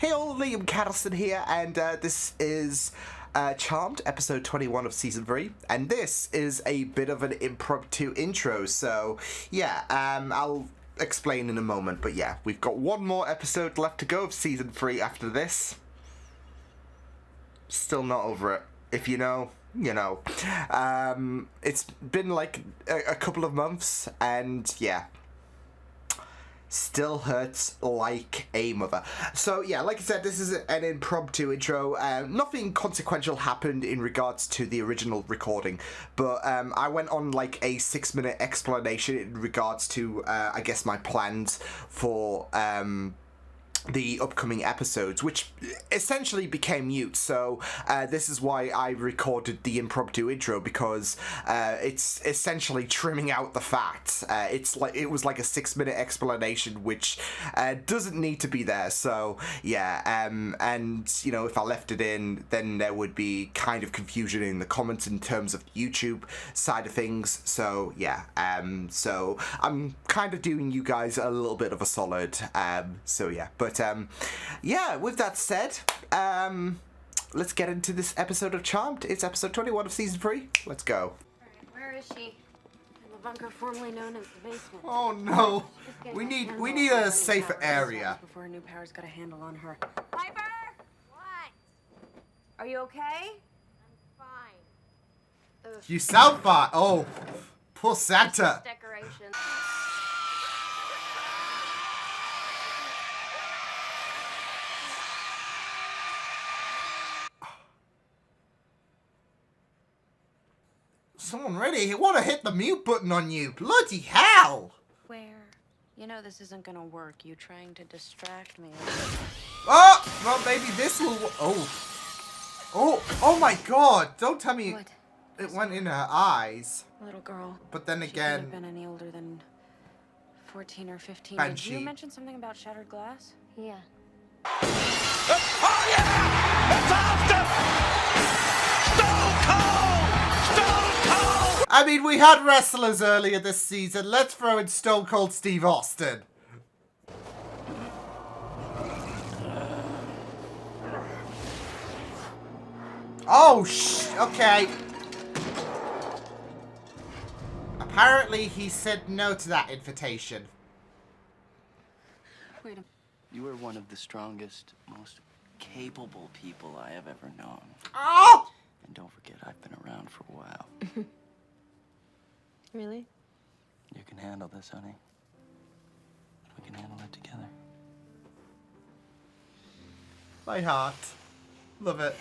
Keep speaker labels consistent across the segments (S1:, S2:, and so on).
S1: Hey all, Liam Caddleson here, and this is Charmed, episode 21 of season 3, and this is a bit of an impromptu intro, so yeah, I'll explain in a moment, but yeah, we've got one more episode left to go of season 3 after this. Still not over it. If you know, you know. It's been like a couple of months, and yeah. Still hurts like a mother. So yeah, like I said, this is an impromptu intro. Nothing consequential happened in regards to the original recording, but I went on like a 6-minute explanation in regards to I guess my plans for the upcoming episodes, which essentially became mute. So this is why I recorded the impromptu intro, because it's essentially trimming out the facts. It was like a 6-minute explanation, which doesn't need to be there. So yeah, and you know, if I left it in, then there would be kind of confusion in the comments in terms of YouTube side of things. So yeah, so I'm kind of doing you guys a little bit of a solid. So yeah, but yeah, with that said, let's get into this episode of Charmed. It's episode 21 of season 3. Let's go.
S2: Alright, where is she? In the bunker formerly known as the basement.
S1: Oh no. We need a safer area.
S2: Before a new power's got a handle on her. Piper! What? Are you okay? I'm fine. Ugh.
S1: You sound fine. Oh, poor Santa.
S2: Decorations.
S1: Someone really want to hit the mute button on you. Bloody hell.
S2: Where? You know this isn't gonna work. You trying to distract me.
S1: Oh, well maybe this will. Oh my God! Don't tell me
S2: What?
S1: it went in her eyes.
S2: Little girl.
S1: But then
S2: She
S1: again,
S2: couldn't have been any older than 14 or 15.
S1: Banshee.
S2: Did you mention something about shattered glass? Yeah.
S3: Oh yeah! It's after! Stone Cold! Stone Cold!
S1: I mean, we had wrestlers earlier this season. Let's throw in Stone Cold Steve Austin. Oh, okay. Apparently, he said no to that invitation.
S2: Wait a minute.
S4: You are one of the strongest, most capable people I have ever known.
S1: Oh!
S4: And don't forget, I've been around for a while.
S2: Really?
S4: You can handle this, honey. We can handle it together.
S1: My heart. Love it.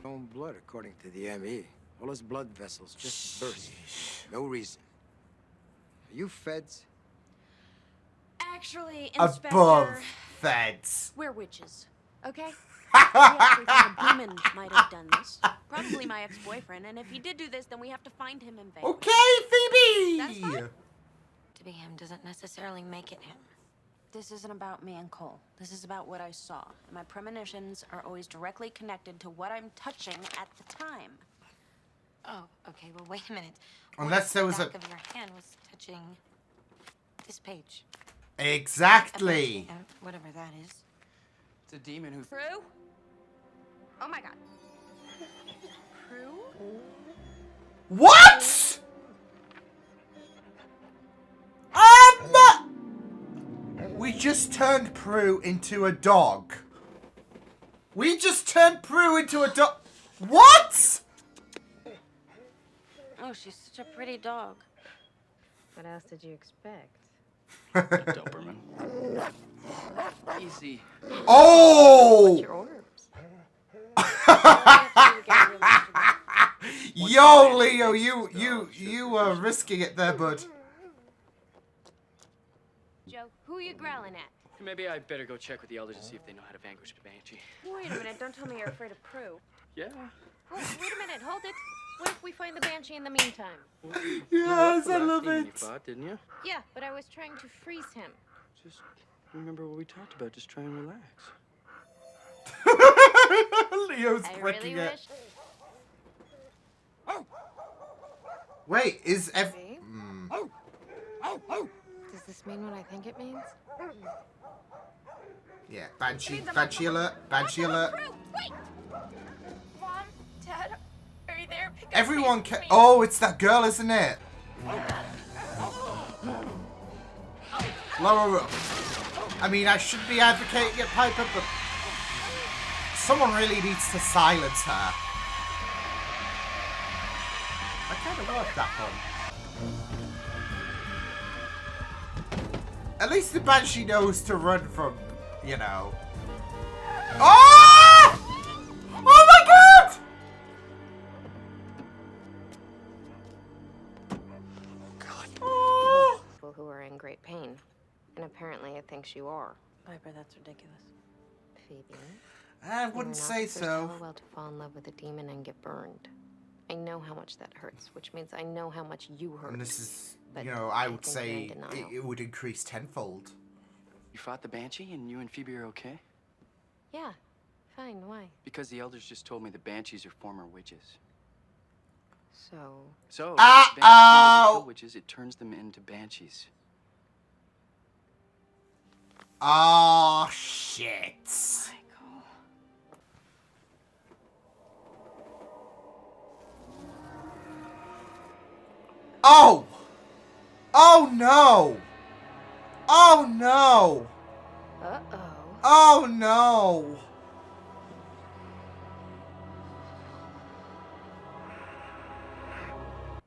S5: Own blood, according to the ME. All his blood vessels just burst. No reason. Are you feds?
S2: Actually,
S1: Above
S2: Inspector,
S1: feds.
S2: we're witches, okay? We actually think a demon might have done this. Probably my ex-boyfriend, and if he did do this, then we have to find him and Vegas.
S1: Okay,
S2: That's
S1: Phoebe!
S2: fine. To be him doesn't necessarily make it him. This isn't about me and Cole. This is about what I saw. And my premonitions are always directly connected to what I'm touching at the time. Oh, okay, well, wait a minute.
S1: Unless there was
S2: the
S1: a...
S2: back of your hand was touching this page.
S1: Exactly!
S2: Whatever that is.
S4: It's a demon who...
S2: Prue? Oh my god. Prue?
S1: What?! We just turned Prue into a dog. We just turned Prue into a dog. What?!
S2: Oh, she's such a pretty dog. What else did you expect?
S4: Doberman. Easy.
S1: Oh!
S2: Your orbs.
S1: Yo, Leo, you were risking it there, bud.
S2: Joe, who are you growling at?
S6: Maybe I better go check with the elders and see if they know how to vanquish the Banshee.
S2: Wait a minute, don't tell me you're afraid of Prue.
S6: Yeah.
S2: Oh, wait a minute, hold it. What if we find the Banshee in the meantime?
S1: Yes, I
S6: You
S1: love
S6: You
S1: it.
S6: fought, didn't you?
S2: Yeah, but I was trying to freeze him.
S6: Just remember what we talked about. Just try and relax.
S1: Leo's
S2: I
S1: flicking
S2: really
S1: it.
S2: wish.
S1: Wait, is
S2: See? Does this mean what I think it means?
S1: Yeah, Banshee alert, Banshee alert.
S7: Wait! Mom, Dad, are you there? Pick up
S1: Everyone
S7: Jason
S1: can.
S7: for me.
S1: Oh, it's that girl, isn't it? Lower room. I mean, I should be advocating at Piper, but someone really needs to silence her. I kind of like that one. At least the Banshee knows to run from, you know. Oh! Oh my god! Oh.
S8: People who are in great pain. And apparently it thinks you are.
S2: Piper, that's ridiculous.
S8: Phoebe.
S1: I wouldn't say so.
S8: Well, to fall in love with a demon and get burned. I know how much that hurts, which means I know how much you hurt.
S1: And this is,
S8: But
S1: you know, I would
S8: think you're in
S1: say
S8: denial.
S1: it would increase tenfold.
S4: You fought the Banshee and you and Phoebe are okay?
S8: Yeah, fine, why?
S4: Because the elders just told me the Banshees are former witches.
S8: So,
S4: So,
S1: Uh-oh!
S4: Banshees don't kill witches, it turns them into Banshees.
S1: Oh, shit.
S2: Michael.
S1: Oh! Oh, no! Oh, no!
S8: uh-oh.
S1: Oh, no!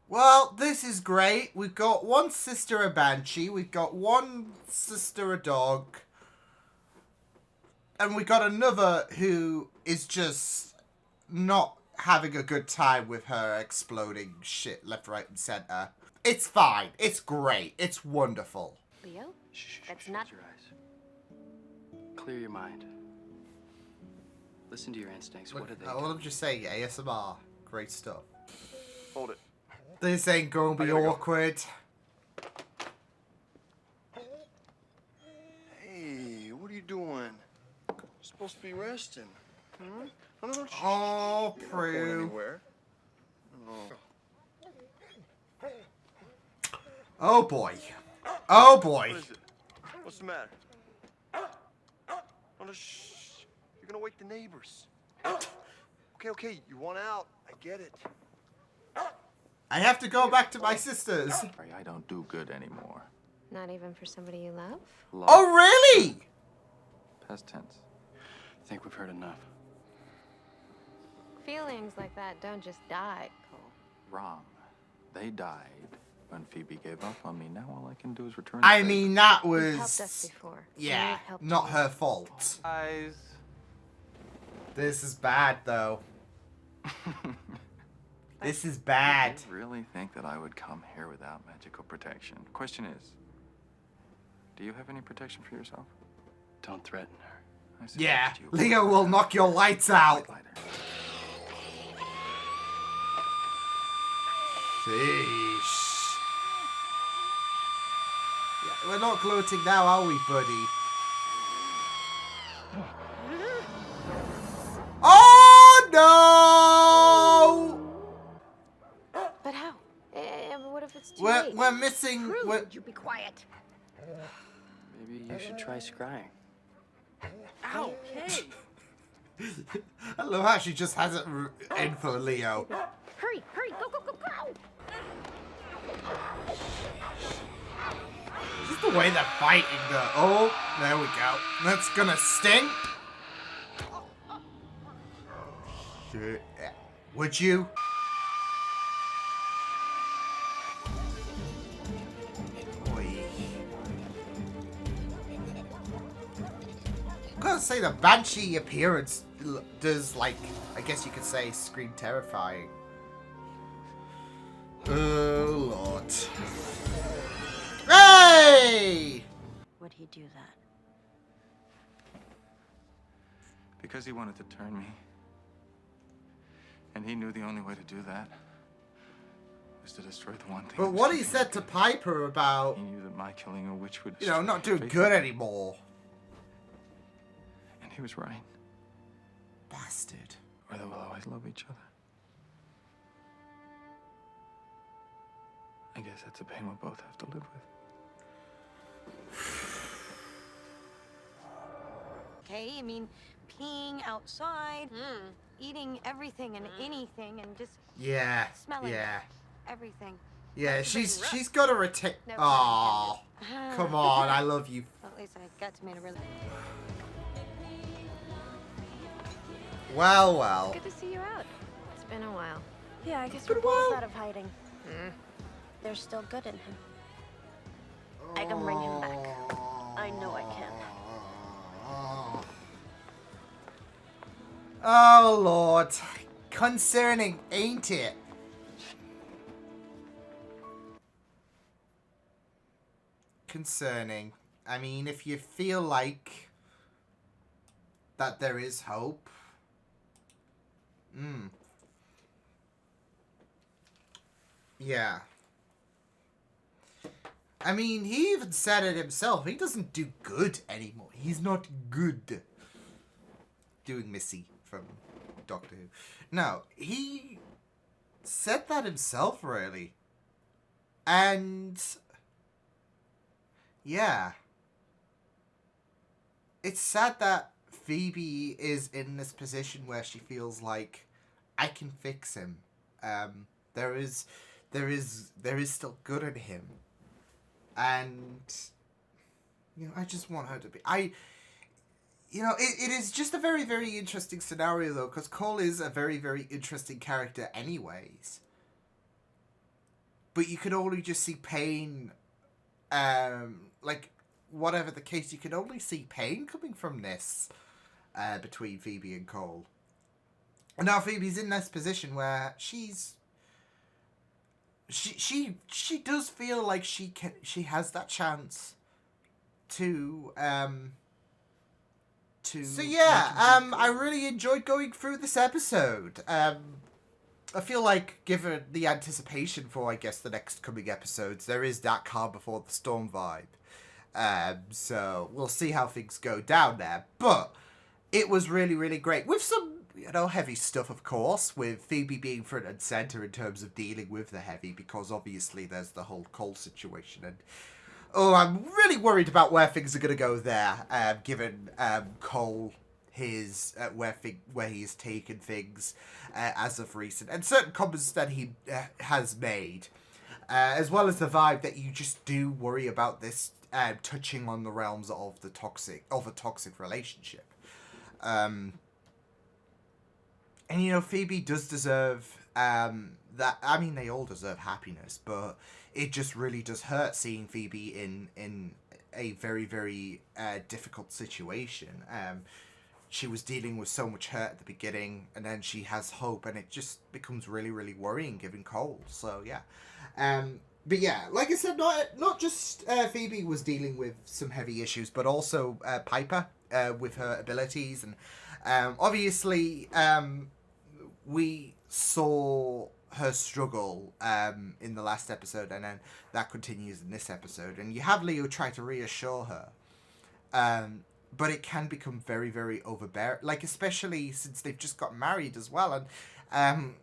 S1: Well, this is great. We've got one sister a banshee. We've got one sister a dog. And we got another who is just not having a good time with her exploding shit left, right, and center. It's fine. It's great. It's wonderful.
S8: Leo?
S4: Shh,
S8: That's
S4: shh,
S8: not-
S4: close your eyes. Clear your mind. Listen to your instincts. What are they?
S1: I want to just say ASMR. Great stuff.
S3: Hold it.
S1: This ain't gonna be
S3: I gotta go.
S1: awkward.
S3: Hey, what are you doing? You're supposed to be resting. Hmm? No, no, no. Shh.
S1: Oh,
S3: You're not going
S1: Prue.
S3: anywhere. Oh.
S1: Oh boy. Oh boy.
S3: What is it? What's the matter? No, no, shh. You're gonna wake the neighbors. Okay, okay. You want out. I get it.
S1: I have to go back to my sisters.
S9: Sorry, I don't do good anymore.
S8: Not even for somebody you love?
S9: Love.
S1: Oh really?
S9: Past tense.
S4: I think we've heard enough.
S8: Feelings like that don't just die, Cole.
S9: Wrong. They died when Phoebe gave up on me. Now all I can do is return.
S1: I
S9: the
S1: mean that
S8: You've helped us
S1: was
S8: before. and
S1: yeah,
S8: we've helped
S1: not
S8: you.
S1: her fault.
S9: Eyes.
S1: This is bad though. This is bad.
S9: You really think that I would come here without magical protection? Question is, do you have any protection for yourself?
S4: Don't threaten her.
S9: I suggest
S1: Yeah,
S9: you
S1: Leo will knock your lights out.
S9: lighter.
S1: Sheesh. Yeah, we're not gloating now, are we, buddy? Oh no!
S8: But how? What if it's too
S1: We're
S8: late?
S1: we're missing.
S7: Prue,
S1: We're,
S7: would you be quiet?
S4: Maybe you should try scrying.
S6: Ow! Hey!
S1: I love how she just has it in for Leo.
S7: Hurry, hurry, go, go, go, go!
S1: Just the way they're fighting though. Oh, there we go. That's gonna sting. Shit. Would you? Oi. I'm gonna say the Banshee appearance does, like, I guess you could say, scream terrifying. Oh, Lord. Hey!
S2: Would he do that?
S9: Because he wanted to turn me. And he knew the only way to do that was to destroy the one thing.
S1: But
S9: that was
S1: what he
S9: keeping
S1: said
S9: me
S1: to
S9: good.
S1: Piper about,
S9: He knew that my killing a witch would
S1: you know,
S9: destroy
S1: not doing
S9: faith
S1: good
S9: in me.
S1: anymore.
S9: And he was right.
S1: Bastard.
S9: Or they will always love each other. I guess that's a pain we'll both have to live with.
S8: okay? I mean, peeing outside, eating everything and anything, and just
S1: Yeah.
S8: smelling
S1: Yeah.
S8: everything.
S1: Yeah,
S8: Must have been rough.
S1: she's got to retain.
S8: No,
S1: Oh,
S8: intended.
S1: come on, I love you.
S8: Well, at least I got to meet a really.
S1: Well, well.
S8: Good to see you out. It's been a while.
S2: Yeah, I guess
S1: Been
S2: we're
S1: a while.
S2: both out of hiding. There's still good in him. I can bring him back. I know I can.
S1: Oh, Lord. Concerning, ain't it? Concerning. I mean, if you feel like that there is hope. Yeah. I mean, he even said it himself. He doesn't do good anymore. He's not good. Doing Missy from Doctor Who. No, he said that himself, really. And yeah. It's sad that Phoebe is in this position where she feels like I can fix him. There is still good in him. And you know, I just want her to be it is just a very, very interesting scenario though, because Cole is a very, very interesting character anyways. But you could only just see pain, like whatever the case, you can only see pain coming from this between Phoebe and Cole. And now Phoebe's in this position where she does feel like she has that chance to so yeah, I really enjoyed going through this episode. I feel like, given the anticipation for, I guess, the next coming episodes, there is that calm before the storm vibe. So we'll see how things go down there. But it was really, really great. With some, heavy stuff, of course, with Phoebe being front and center in terms of dealing with the heavy, because obviously there's the whole Cole situation. And I'm really worried about where things are going to go there, given Cole, his where he's taken things as of recent, and certain comments that he has made, as well as the vibe that you just do worry about this touching on the realms of a toxic relationship. And Phoebe does deserve that. I mean, they all deserve happiness, but it just really does hurt seeing Phoebe in a very, very difficult situation. She was dealing with so much hurt at the beginning, and then she has hope, and it just becomes really, really worrying given Cole. So yeah, but yeah, like I said, not just Phoebe was dealing with some heavy issues, but also Piper with her abilities, and obviously we saw her struggle in the last episode, and then that continues in this episode, and you have Leo try to reassure her, but it can become very, very overbearing, like especially since they've just got married as well, and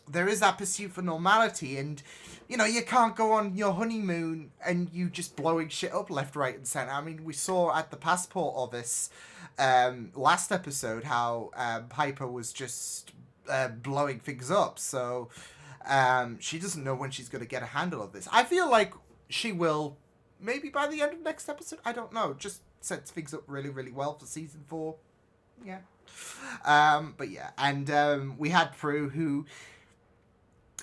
S1: there is that pursuit for normality, and you can't go on your honeymoon and you just blowing shit up left, right, and center. I mean, we saw at the passport office last episode how Piper was just blowing things up, so she doesn't know when she's going to get a handle of this. I feel like she will, maybe by the end of next episode. I don't know. Just sets things up really, really well for season 4. Yeah. But yeah, and we had Prue, who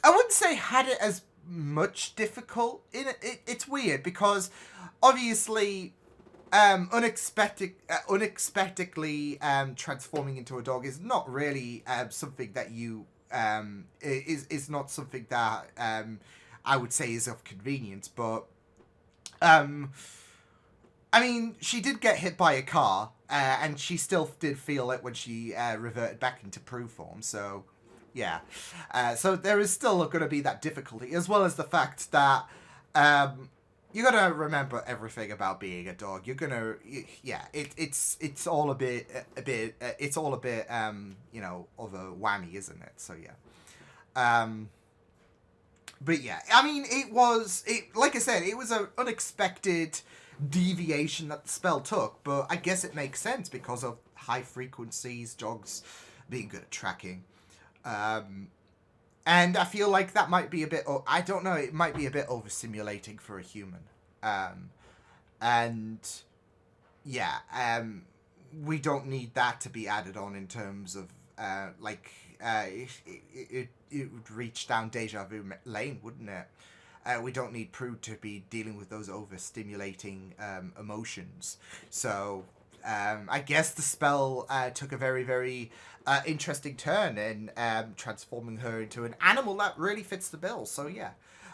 S1: I wouldn't say had it as much difficult in it. It's weird because obviously unexpectedly transforming into a dog is not really something that you is not something that I would say is of convenience, but I mean, she did get hit by a car, and she still did feel it when she reverted back into Prue form, so yeah. So there is still going to be that difficulty, as well as the fact that you got to remember everything about being a dog. You're going to, yeah, it's all a bit, it's all a bit, of a whammy, isn't it? So yeah. But yeah, I mean, like I said, it was an unexpected deviation that the spell took, but I guess it makes sense because of high frequencies, dogs being good at tracking. And I feel like that might be a bit, I don't know, it might be a bit overstimulating for a human. And yeah, we don't need that to be added on in terms of, it would reach down deja vu lane, wouldn't it? We don't need Prue to be dealing with those overstimulating emotions. So I guess the spell took a very, very interesting turn in transforming her into an animal that really fits the bill. So yeah.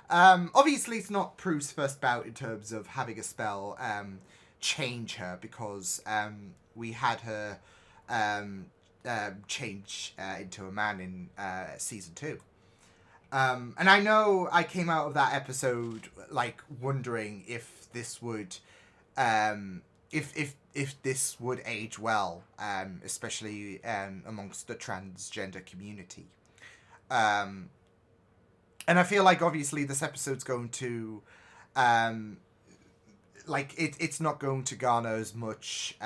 S1: Obviously, it's not Prue's first bout in terms of having a spell change her, because we had her change into a man in season 2. And I know I came out of that episode like wondering if this would, if this would age well, especially amongst the transgender community. And I feel like obviously this episode's going to, it's not going to garner as much,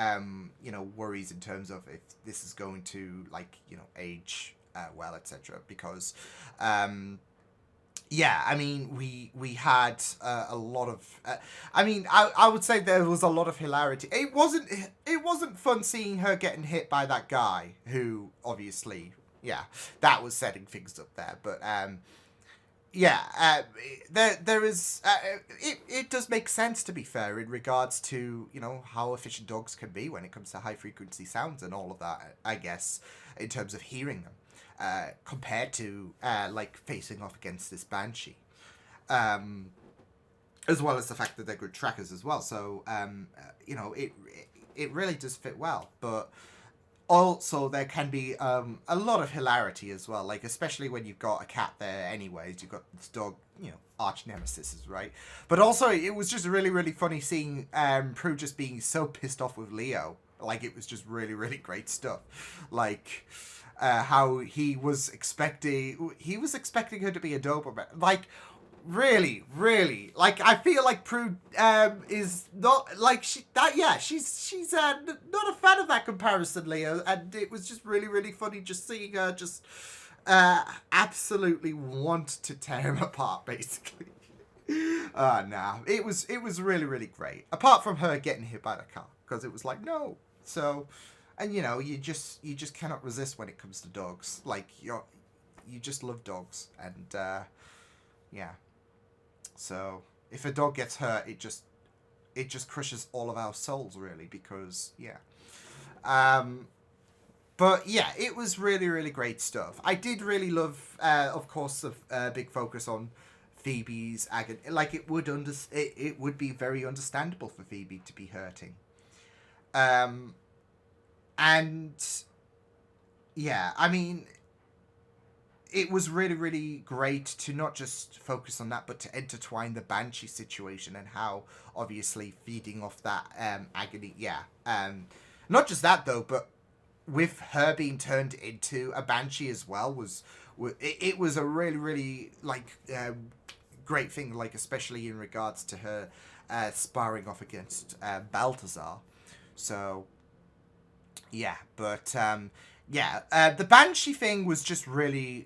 S1: worries in terms of if this is going to age well, etc. Because, yeah, I mean, we had a lot of, I would say there was a lot of hilarity. It wasn't fun seeing her getting hit by that guy who obviously, yeah, that was setting things up there. But yeah, there is, it does make sense, to be fair, in regards to, how efficient dogs can be when it comes to high frequency sounds and all of that, I guess, in terms of hearing them. Compared to facing off against this banshee, as well as the fact that they're good trackers as well. So it really does fit well. But also there can be a lot of hilarity as well. Like especially when you've got a cat there. Anyways, you've got this dog. Arch nemesis, right? But also it was just really, really funny seeing Prue just being so pissed off with Leo. Like it was just really, really great stuff. Like. How he was expecting her to be a Doberman. Like, really, I feel like Prue is not she's not a fan of that comparison, Leo, and it was just really, really funny just seeing her just absolutely want to tear him apart, basically. Nah, it was really, really great. Apart from her getting hit by the car, because it was like no, so. And you just cannot resist when it comes to dogs. Like you just love dogs, and yeah. So if a dog gets hurt, it just crushes all of our souls, really, because yeah. But yeah, it was really, really great stuff. I did really love, of course, a big focus on Phoebe's agony. Like it would be very understandable for Phoebe to be hurting. And yeah, I mean, it was really, really great to not just focus on that, but to intertwine the Banshee situation and how obviously feeding off that agony. Yeah. Not just that though, but with her being turned into a Banshee as well it was a really, really great thing. Like especially in regards to her sparring off against Balthazar. So. Yeah, but the Banshee thing was just really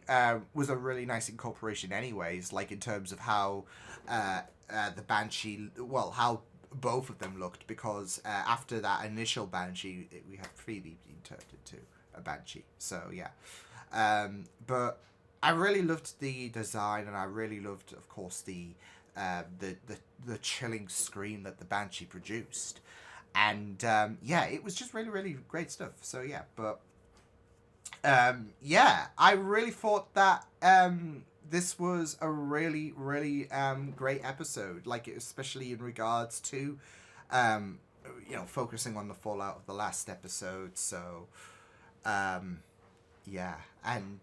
S1: was a really nice incorporation anyways, like in terms of how the Banshee, well, how both of them looked, because after that initial Banshee, we had Phoebe being turned into a Banshee. So yeah, but I really loved the design, and I really loved, of course, the chilling scream that the Banshee produced. And, yeah, it was just really, really great stuff. So, yeah, but, yeah, I really thought that, this was a really, really, great episode. Like, especially in regards to, focusing on the fallout of the last episode. So, yeah, and,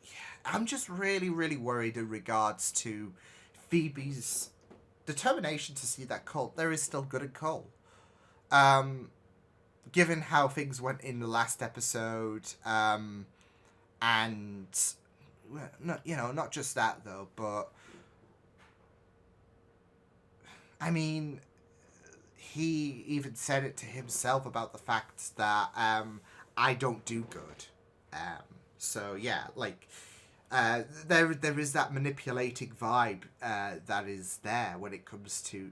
S1: yeah, I'm just really, really worried in regards to Phoebe's determination to see that Colt. There is still good in Cole. Given how things went in the last episode, and not just that though, but I mean, he even said it to himself about the fact that I don't do good. So yeah, like there is that manipulating vibe that is there when it comes to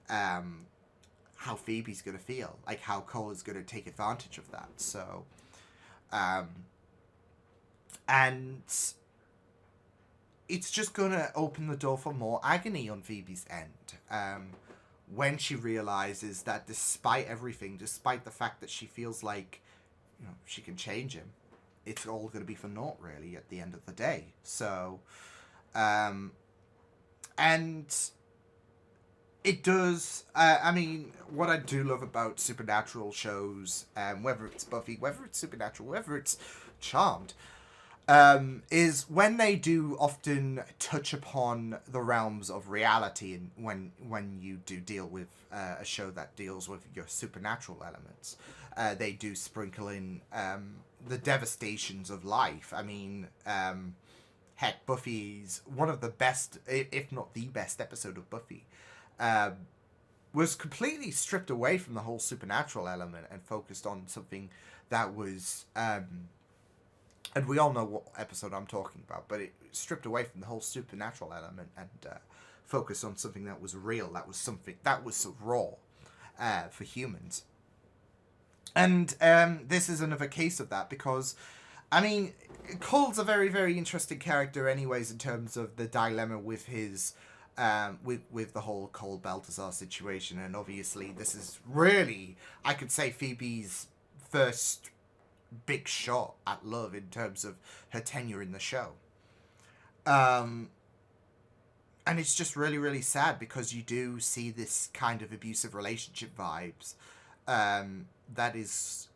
S1: how Phoebe's gonna feel, like how Cole is gonna take advantage of that. So and it's just gonna open the door for more agony on Phoebe's end. When she realizes that despite everything, despite the fact that she feels like, you know, she can change him, it's all going to be for naught, really, at the end of the day. So, and it does, I mean, what I do love about supernatural shows, whether it's Buffy, whether it's Supernatural, whether it's Charmed, is when they do often touch upon the realms of reality, and when you do deal with a show that deals with your supernatural elements, they do sprinkle in the devastations of life. I mean, heck, Buffy's one of the best, if not the best episode of Buffy, was completely stripped away from the whole supernatural element and focused on something that was and we all know what episode I'm talking about, but it stripped away from the whole supernatural element and focused on something that was real, that was something that was raw for humans. And this is another case of that, because, I mean, Cole's a very, very interesting character anyways in terms of the dilemma with his, with the whole Cole Balthazar situation. And obviously this is really, I could say, Phoebe's first big shot at love in terms of her tenure in the show. And it's just really, really sad, because you do see this kind of abusive relationship vibes that is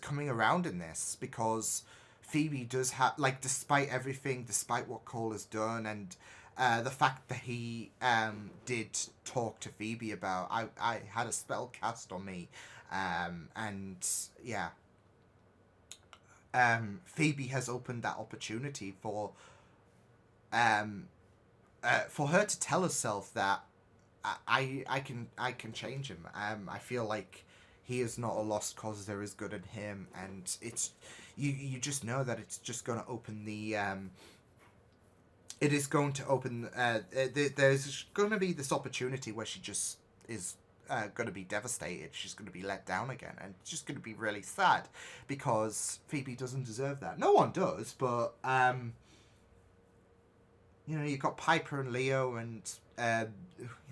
S1: coming around in this, because Phoebe does have, like, despite everything, despite what Cole has done, and the fact that he did talk to Phoebe about, I had a spell cast on me, and yeah, Phoebe has opened that opportunity for her to tell herself that I can change him. I feel like he is not a lost cause. There is good in him, and it's you just know that it's just going to open the it is going to open there's going to be this opportunity where she just is going to be devastated. She's going to be let down again, and it's just going to be really sad, because Phoebe doesn't deserve that. No one does, but you know, you've got Piper and Leo, and you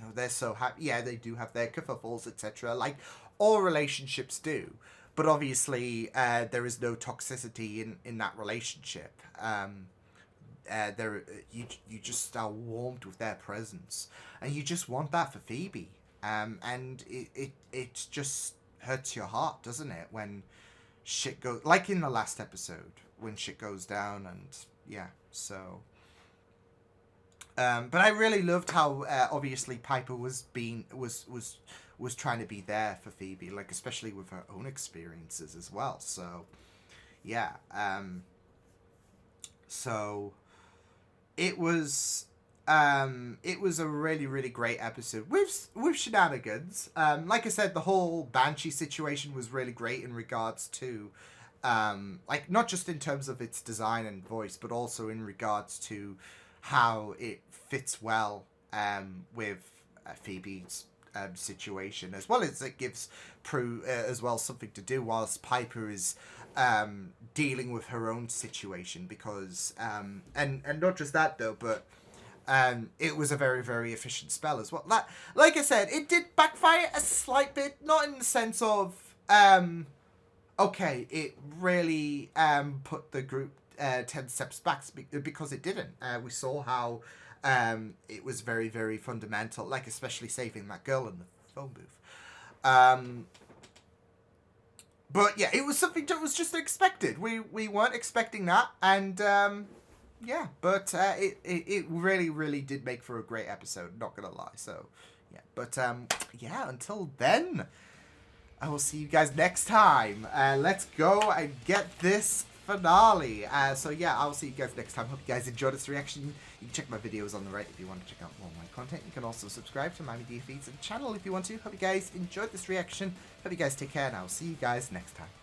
S1: know, they're so happy. Yeah, they do have their kerfuffles, etc., like all relationships do, but obviously there is no toxicity in that relationship. You just are warmed with their presence, and you just want that for Phoebe. And it just hurts your heart, doesn't it, when shit goes, like in the last episode, when shit goes down, and yeah, so. But I really loved how obviously Piper was trying to be there for Phoebe, like, especially with her own experiences as well. So yeah, so it was a really, really great episode with shenanigans. Like I said, the whole Banshee situation was really great in regards to like, not just in terms of its design and voice, but also in regards to how it fits well with Phoebe's situation, as well as it gives Prue as well something to do whilst Piper is dealing with her own situation, because and not just that though, but it was a very, very efficient spell as well. Like I said, it did backfire a slight bit, not in the sense of okay, it really put the group 10 steps back, because it didn't. We saw how it was very, very fundamental, like especially saving that girl in the phone booth. But yeah, it was something that was just expected. We weren't expecting that, and yeah, but it really, really did make for a great episode, not gonna lie. So yeah, but yeah, until then, I will see you guys next time. Let's go and get this finale. So yeah, I'll see you guys next time. Hope you guys enjoyed this reaction. You can check my videos on the right if you want to check out more of my content. You can also subscribe to my media feeds and channel if you want to. Hope you guys enjoyed this reaction. Hope you guys take care, and I'll see you guys next time.